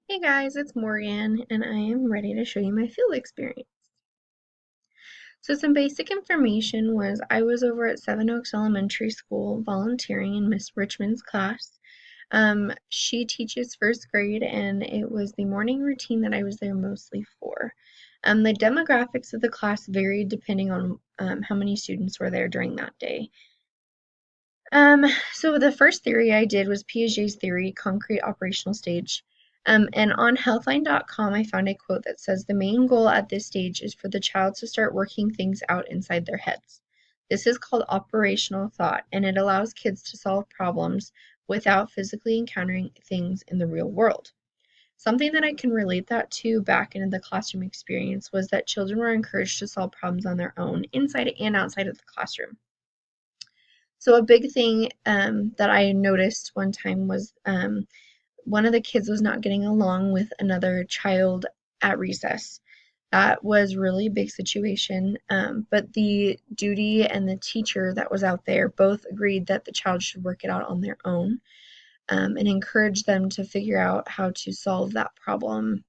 Hey guys, it's Morgan, and I am ready to show you my field experience. So some basic information was I was over at Seven Oaks Elementary School volunteering in Miss Richmond's class. She teaches first grade, and it was the morning routine that I was there mostly for. The demographics of the class varied depending on how many students were there during that day. Um, so the first theory I did was Piaget's theory, concrete operational stage. And on healthline.com, I found a quote that says the main goal at this stage is for the child to start working things out inside their heads. This is called operational thought, and it allows kids to solve problems without physically encountering things in the real world. Something that I can relate that to back into the classroom experience was that children were encouraged to solve problems on their own, inside and outside of the classroom. So a big thing that I noticed one time was one of the kids was not getting along with another child at recess. That was really a big situation, but the duty and the teacher that was out there both agreed that the child should work it out on their own, and encourage them to figure out how to solve that problem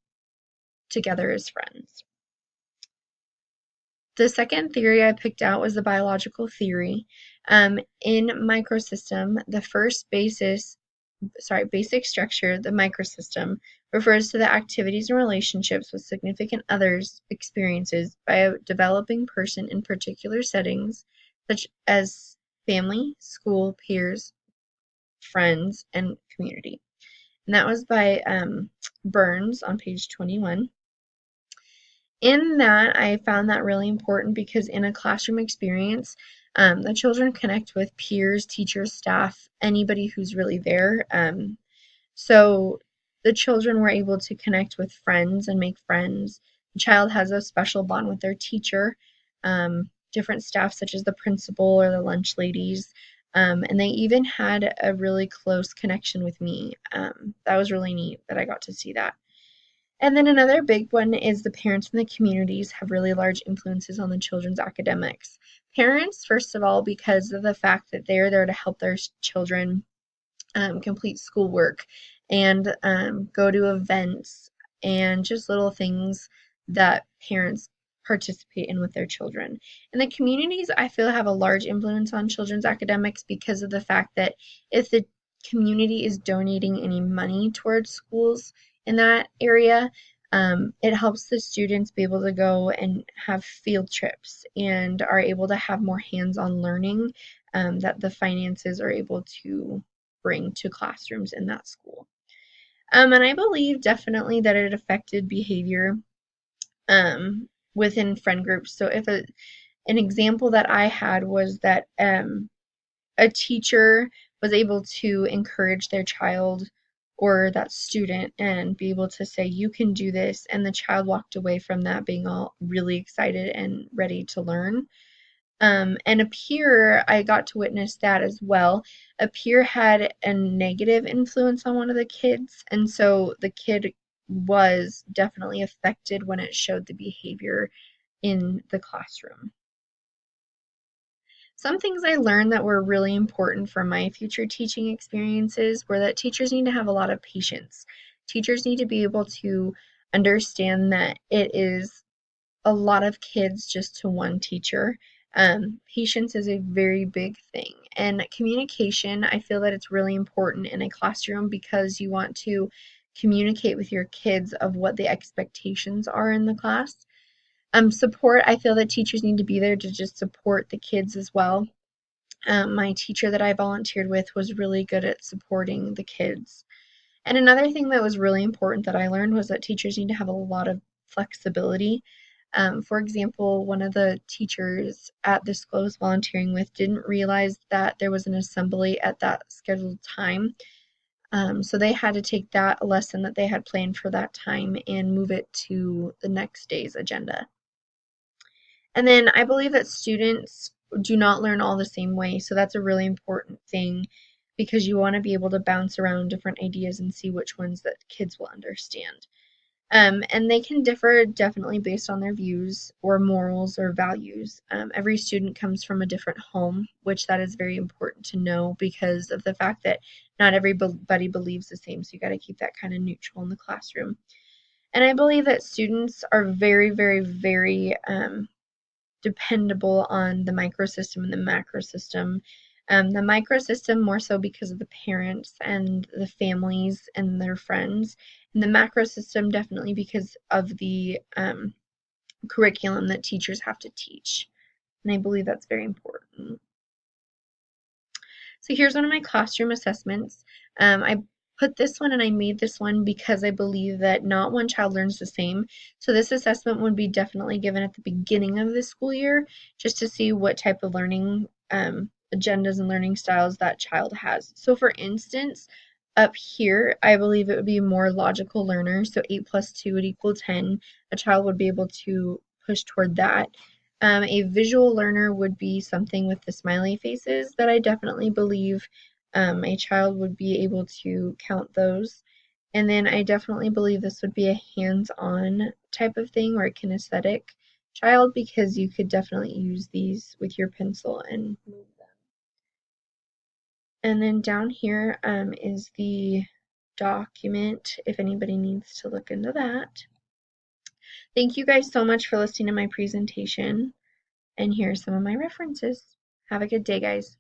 together as friends. The second theory I picked out was the biological theory. In microsystem, the first basic structure, the microsystem, refers to the activities and relationships with significant others experiences by a developing person in particular settings, such as family, school, peers, friends, and community. And that was by Burns on page 21. In that, I found that really important because in a classroom experience, the children connect with peers, teachers, staff, anybody who's really there. So the children were able to connect with friends and make friends. The child has a special bond with their teacher, different staff such as the principal or the lunch ladies, and they even had a really close connection with me. That was really neat that I got to see that. And then another big one is the parents and the communities have really large influences on the children's academics. Parents, first of all, because of the fact that they're there to help their children complete schoolwork and go to events and just little things that parents participate in with their children. And the communities, I feel, have a large influence on children's academics because of the fact that if the community is donating any money towards schools in that area, it helps the students be able to go and have field trips and are able to have more hands-on learning that the finances are able to bring to classrooms in that school. And I believe definitely that it affected behavior within friend groups. So if an example that I had was that a teacher was able to encourage their child or that student and be able to say, you can do this, and the child walked away from that being all really excited and ready to learn. And a peer, I got to witness that as well. A peer had a negative influence on one of the kids, and so the kid was definitely affected when it showed the behavior in the classroom. Some things I learned that were really important for my future teaching experiences were that teachers need to have a lot of patience. Teachers need to be able to understand that it is a lot of kids just to one teacher. Patience is a very big thing. And communication, I feel that it's really important in a classroom because you want to communicate with your kids of what the expectations are in the class. Support, I feel that teachers need to be there to just support the kids as well. My teacher that I volunteered with was really good at supporting the kids. And another thing that was really important that I learned was that teachers need to have a lot of flexibility. For example, one of the teachers at the school I was volunteering with didn't realize that there was an assembly at that scheduled time. So they had to take that lesson that they had planned for that time and move it to the next day's agenda. And then I believe that students do not learn all the same way. So that's a really important thing because you want to be able to bounce around different ideas and see which ones that kids will understand. And they can differ definitely based on their views or morals or values. Every student comes from a different home, which that is very important to know because of the fact that not everybody believes the same, so you got to keep that kind of neutral in the classroom. And I believe that students are very, very, very dependable on the microsystem and the macro system. The microsystem more so because of the parents and the families and their friends, and the macro system definitely because of the curriculum that teachers have to teach. And I believe that's very important. So here's one of my classroom assessments. I put this one and I made this one because I believe that not one child learns the same. So this assessment would be definitely given at the beginning of the school year just to see what type of learning agendas and learning styles that child has. So for instance, up here, I believe it would be more logical learner. So 8 plus 2 would equal 10. A child would be able to push toward that. A visual learner would be something with the smiley faces that I definitely believe a child would be able to count those. And then I definitely believe this would be a hands-on type of thing or a kinesthetic child because you could definitely use these with your pencil and move them. And then down here is the document if anybody needs to look into that. Thank you guys so much for listening to my presentation. And here are some of my references. Have a good day, guys.